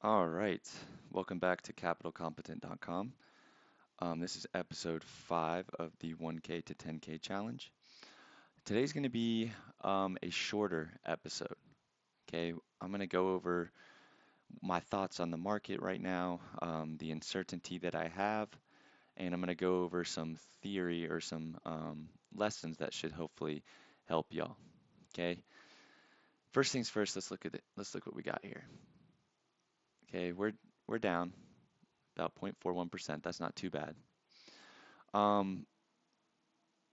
All right, welcome back to capitalcompetent.com. This is episode 5 of the 1K to 10K challenge. Today's going to be a shorter episode. Okay, I'm going to go over my thoughts on the market right now, the uncertainty that I have, and I'm going to go over some theory or some lessons that should hopefully help y'all. Okay, first things first, let's look at it. Let's look what we got here. Okay, we're down about 0.41%. That's not too bad. Um,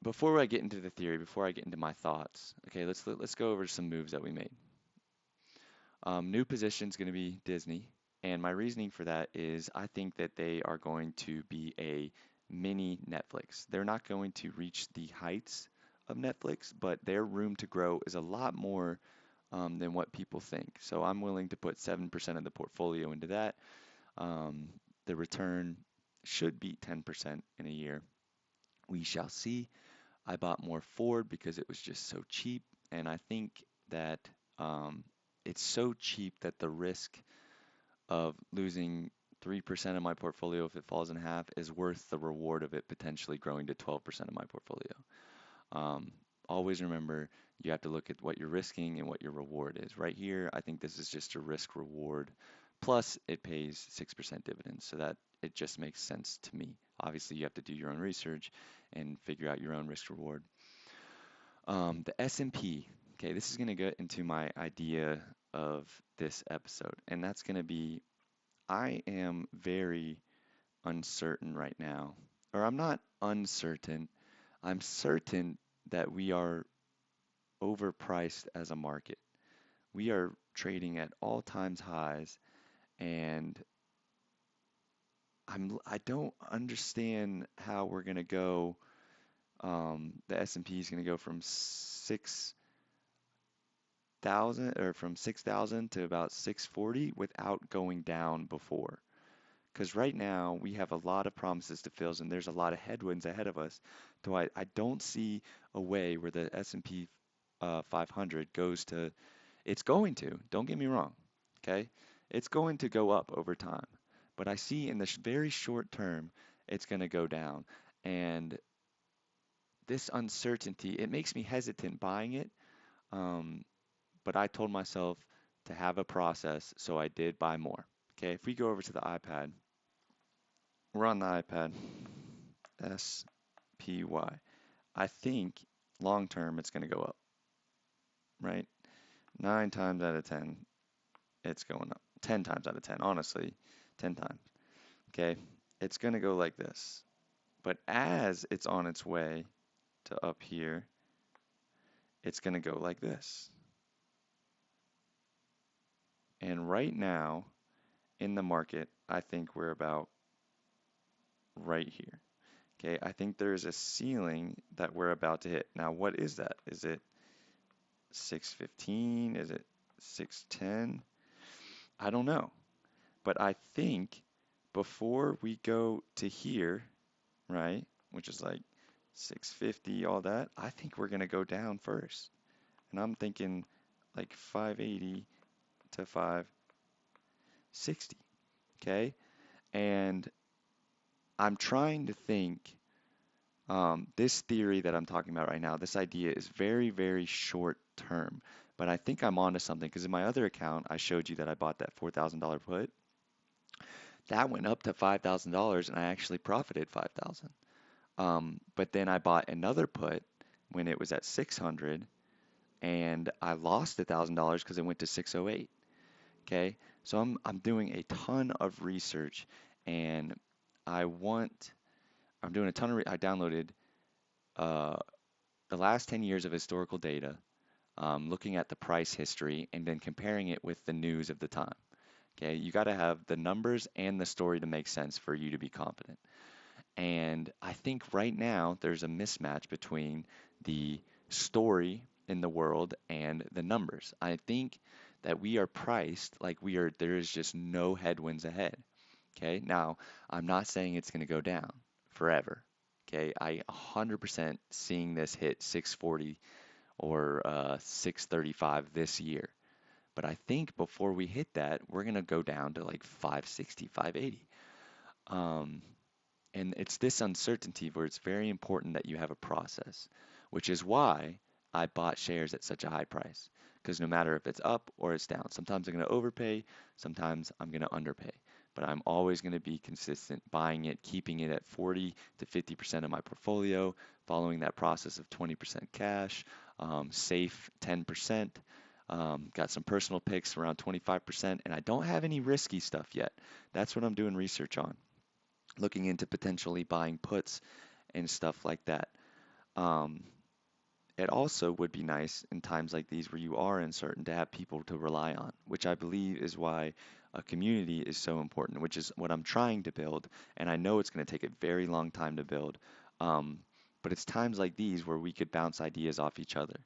Before I get into the theory, before I get into my thoughts, okay, let's go over some moves that we made. New position is going to be Disney, and my reasoning for that is I think that they are going to be a mini Netflix. They're not going to reach the heights of Netflix, but their room to grow is a lot more than what people think. So I'm willing to put 7% of the portfolio into that. Um, the return should beat 10% in a year. We shall see. I bought more Ford because it was just so cheap, and I think that um, it's so cheap that the risk of losing 3% of my portfolio if it falls in half is worth the reward of it potentially growing to 12% of my portfolio. Um, Always remember you have to look at what you're risking and what your reward is. Right here, I think this is just a risk reward. Plus, it pays 6% dividends, so that it just makes sense to me. Obviously, you have to do your own research and figure out your own risk reward. The S&P, okay, this is going to get into my idea of this episode, and that's going to be I am very uncertain right now, or I'm not uncertain, I'm certain that we are overpriced as a market. We are trading at all times highs, and I don't understand how we're going to go. The S&P is going to go from 6,000 or from 6,000 to about 640 without going down before. Because right now we have a lot of promises to fill, and there's a lot of headwinds ahead of us. So I don't see a way where the S&P 500 goes to, it's going to, don't get me wrong, okay? It's going to go up over time. But I see in the very short term, it's going to go down. And this uncertainty, it makes me hesitant buying it. Um, but I told myself to have a process, so I did buy more. Okay, if we go over to the iPad, we're on the iPad, SPY. I think long term it's going to go up, right? 9 times out of 10, it's going up. 10 times out of 10, honestly, 10 times. Okay, it's going to go like this. But as it's on its way to up here, it's going to go like this. And right now in the market, I think we're about right here. Okay, I think there's a ceiling that we're about to hit. Now, what is that? Is it 615? Is it 610? I don't know. But I think before we go to here, right, which is like 650, all that, I think we're going to go down first. And I'm thinking like 580 to 560. Okay, and I'm trying to think. This theory that I'm talking about right now, this idea is very, very short term, but I think I'm onto something because in my other account, I showed you that I bought that $4,000 put. That went up to $5,000 and I actually profited 5,000. But then I bought another put when it was at 600 and I lost $1,000 because it went to 608. Okay, so I'm doing a ton of research and I want I'm doing a ton of I downloaded uh, the last 10 years of historical data, looking at the price history, and then comparing it with the news of the time. Okay, you got to have the numbers and the story to make sense for you to be confident. And I think right now there's a mismatch between the story in the world and the numbers. I think that we are priced like there is just no headwinds ahead. Okay, now I'm not saying it's going to go down forever. Okay, I 100% seeing this hit 640 or 635 this year. But I think before we hit that, we're gonna go down to like 560, 580. Um, and it's this uncertainty where it's very important that you have a process, which is why I bought shares at such a high price. Because no matter if it's up or it's down, sometimes I'm going to overpay, sometimes I'm going to underpay. But I'm always going to be consistent buying it, keeping it at 40 to 50% of my portfolio, following that process of 20% cash, safe 10%. Got some personal picks around 25%, and I don't have any risky stuff yet. That's what I'm doing research on, looking into potentially buying puts and stuff like that. Um, it also would be nice in times like these where you are uncertain to have people to rely on, which I believe is why a community is so important, which is what I'm trying to build. And I know it's going to take a very long time to build. Um, but it's times like these where we could bounce ideas off each other,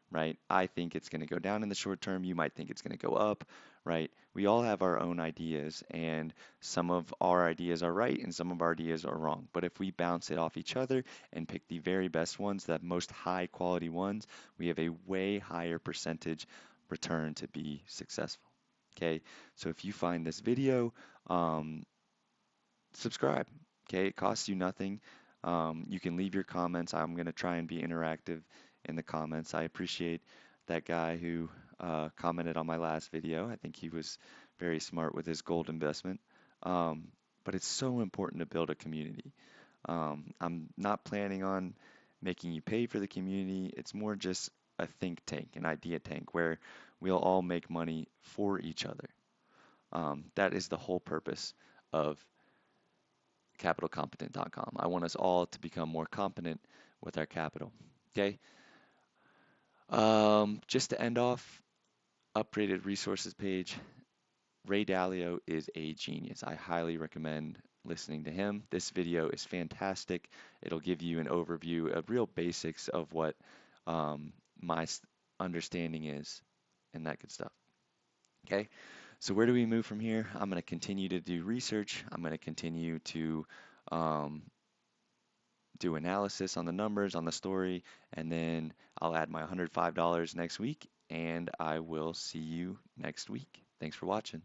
right? I think it's going to go down in the short term. You might think it's going to go up, right? We all have our own ideas, and some of our ideas are right and some of our ideas are wrong. But if we bounce it off each other and pick the very best ones, the most high quality ones, we have a way higher percentage return to be successful. Okay, so if you find this video, um, subscribe. Okay, it costs you nothing. You can leave your comments. I'm going to try and be interactive in the comments. I appreciate that guy who commented on my last video. I think he was very smart with his gold investment. Um, but it's so important to build a community. I'm not planning on making you pay for the community. It's more just a think tank, an idea tank, where we'll all make money for each other. That is the whole purpose of capitalcompetent.com. I want us all to become more competent with our capital. Okay. Just to end off, upgraded resources page. Ray Dalio is a genius. I highly recommend listening to him. This video is fantastic. It'll give you an overview of real basics of what my understanding is and that good stuff. Okay, so where do we move from here? I'm going to continue to do research. I'm going to continue to um, do analysis on the numbers, on the story, and then I'll add my $105 next week, and I will see you next week. Thanks for watching.